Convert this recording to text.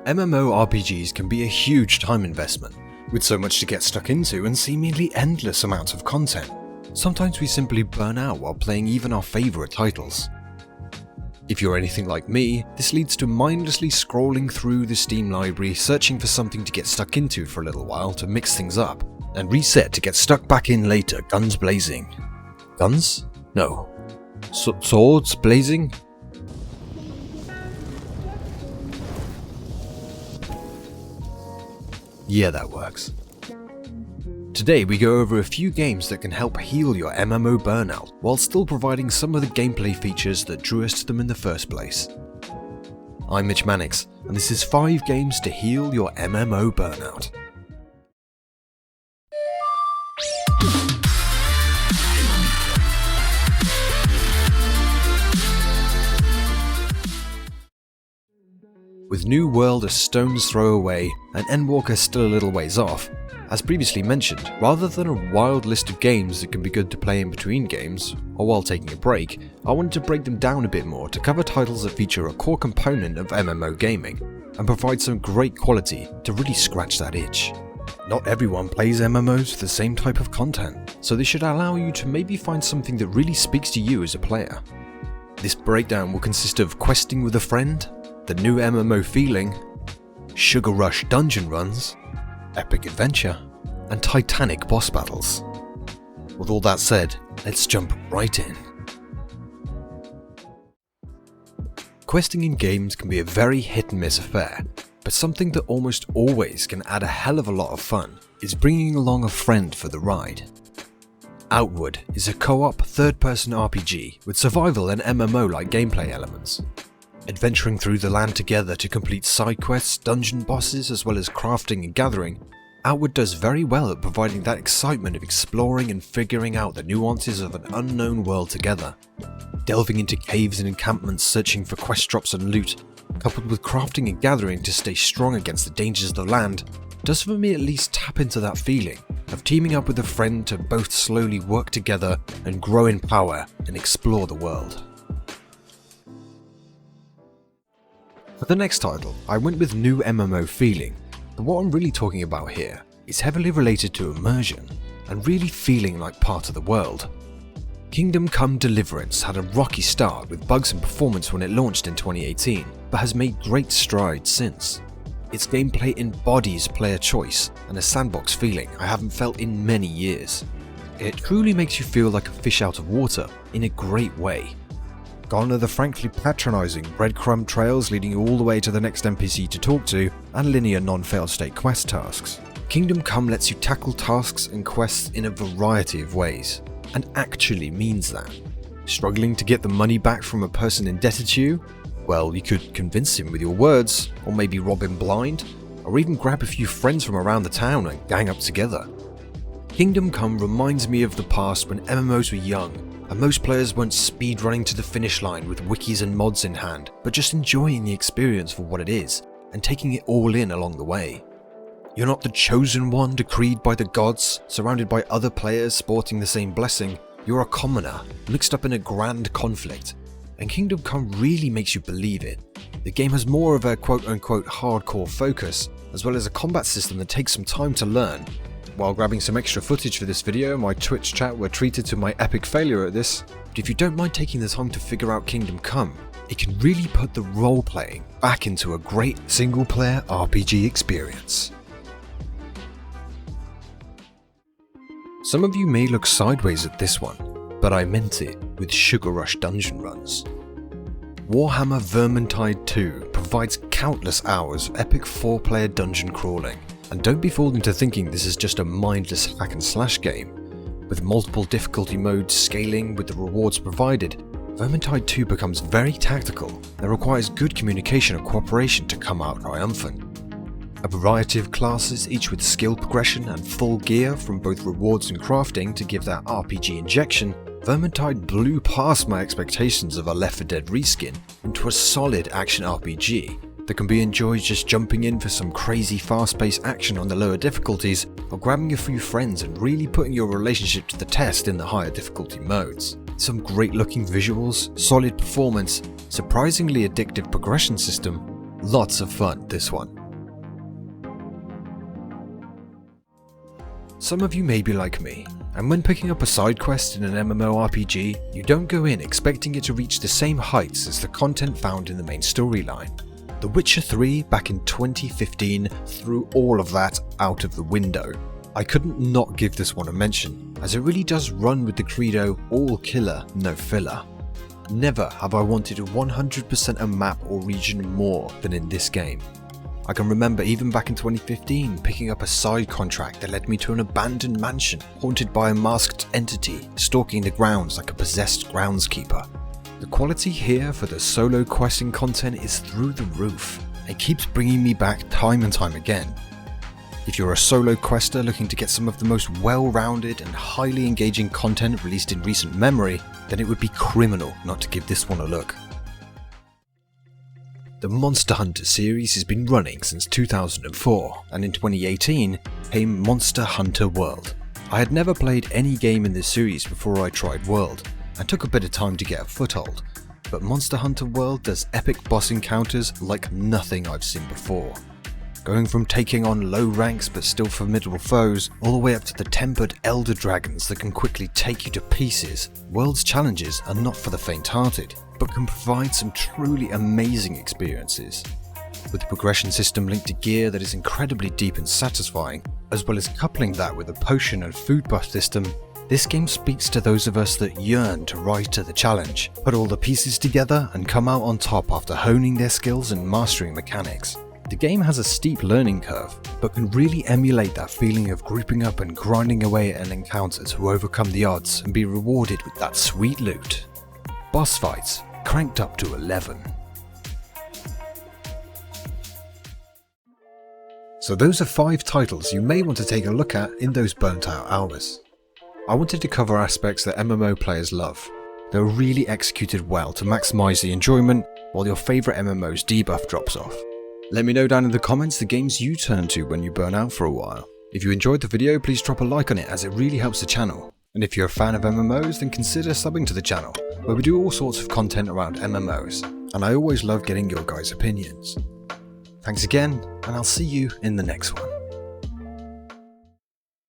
MMORPGs can be a huge time investment, with so much to get stuck into and seemingly endless amounts of content. Sometimes we simply burn out while playing even our favourite titles. If you're anything like me, this leads to mindlessly scrolling through the Steam library searching for something to get stuck into for a little while to mix things up, and reset to get stuck back in later, guns blazing. Guns? No. Swords blazing? Yeah, that works. Today we go over a few games that can help heal your MMO burnout, while still providing some of the gameplay features that drew us to them in the first place. I'm Mitch Mannix, and this is 5 games to heal your MMO burnout. With New World a stone's throw away and Endwalker still a little ways off, as previously mentioned, rather than a wild list of games that can be good to play in between games, or while taking a break, I wanted to break them down a bit more to cover titles that feature a core component of MMO gaming, and provide some great quality to really scratch that itch. Not everyone plays MMOs for the same type of content, so they should allow you to maybe find something that really speaks to you as a player. This breakdown will consist of questing with a friend, the new MMO feeling, Sugar Rush dungeon runs, epic adventure, and titanic boss battles. With all that said, let's jump right in. Questing in games can be a very hit and miss affair, but something that almost always can add a hell of a lot of fun is bringing along a friend for the ride. Outward is a co-op third-person RPG with survival and MMO-like gameplay elements. Adventuring through the land together to complete side quests, dungeon bosses, as well as crafting and gathering, Outward does very well at providing that excitement of exploring and figuring out the nuances of an unknown world together. Delving into caves and encampments searching for quest drops and loot, coupled with crafting and gathering to stay strong against the dangers of the land, does for me at least tap into that feeling of teaming up with a friend to both slowly work together and grow in power and explore the world. For the next title, I went with New MMO Feeling, but what I'm really talking about here is heavily related to immersion and really feeling like part of the world. Kingdom Come Deliverance had a rocky start with bugs and performance when it launched in 2018, but has made great strides since. Its gameplay embodies player choice and a sandbox feeling I haven't felt in many years. It truly makes you feel like a fish out of water in a great way. Gone are the frankly patronising breadcrumb trails leading you all the way to the next NPC to talk to, and linear non-failed state quest tasks. Kingdom Come lets you tackle tasks and quests in a variety of ways, and actually means that. Struggling to get the money back from a person indebted to you? Well, you could convince him with your words, or maybe rob him blind, or even grab a few friends from around the town and gang up together. Kingdom Come reminds me of the past when MMOs were young, and most players weren't speedrunning to the finish line with wikis and mods in hand, but just enjoying the experience for what it is, and taking it all in along the way. You're not the chosen one decreed by the gods, surrounded by other players sporting the same blessing. You're a commoner, mixed up in a grand conflict, and Kingdom Come really makes you believe it. The game has more of a quote-unquote hardcore focus, as well as a combat system that takes some time to learn. While grabbing some extra footage for this video, my Twitch chat were treated to my epic failure at this, but if you don't mind taking the time to figure out Kingdom Come, it can really put the role-playing back into a great single-player RPG experience. Some of you may look sideways at this one, but I meant it with Sugar Rush dungeon runs. Warhammer Vermintide 2 provides countless hours of epic 4-player dungeon crawling. And don't be fooled into thinking this is just a mindless hack and slash game. With multiple difficulty modes scaling with the rewards provided, Vermintide 2 becomes very tactical and requires good communication and cooperation to come out triumphant. A variety of classes, each with skill progression and full gear from both rewards and crafting to give that RPG injection, Vermintide blew past my expectations of a Left 4 Dead reskin into a solid action RPG that can be enjoyed just jumping in for some crazy fast-paced action on the lower difficulties, or grabbing a few friends and really putting your relationship to the test in the higher difficulty modes. Some great looking visuals, solid performance, surprisingly addictive progression system, Lots of fun, this one. Some of you may be like me, and when picking up a side quest in an MMORPG, you don't go in expecting it to reach the same heights as the content found in the main storyline. The Witcher 3 back in 2015 threw all of that out of the window. I couldn't not give this one a mention, as it really does run with the credo all killer, no filler. Never have I wanted 100% a map or region more than in this game. I can remember even back in 2015 picking up a side contract that led me to an abandoned mansion haunted by a masked entity stalking the grounds like a possessed groundskeeper. The quality here for the solo questing content is through the roof and keeps bringing me back time and time again. If you're a solo quester looking to get some of the most well-rounded and highly engaging content released in recent memory, then it would be criminal not to give this one a look. The Monster Hunter series has been running since 2004, and in 2018 came Monster Hunter World. I had never played any game in this series before I tried World, and took a bit of time to get a foothold, but Monster Hunter World does epic boss encounters like nothing I've seen before. Going from taking on low ranks but still formidable foes, all the way up to the tempered elder dragons that can quickly take you to pieces, World's challenges are not for the faint-hearted, but can provide some truly amazing experiences. With a progression system linked to gear that is incredibly deep and satisfying, as well as coupling that with a potion and food buff system, this game speaks to those of us that yearn to rise to the challenge, put all the pieces together and come out on top after honing their skills and mastering mechanics. The game has a steep learning curve, but can really emulate that feeling of grouping up and grinding away at an encounter to overcome the odds and be rewarded with that sweet loot. Boss fights cranked up to 11. So those are 5 titles you may want to take a look at in those burnt out hours. I wanted to cover aspects that MMO players love. They're really executed well to maximise the enjoyment while your favourite MMO's debuff drops off. Let me know down in the comments the games you turn to when you burn out for a while. If you enjoyed the video, please drop a like on it as it really helps the channel. And if you're a fan of MMOs, then consider subbing to the channel, where we do all sorts of content around MMOs, and I always love getting your guys' opinions. Thanks again, and I'll see you in the next one.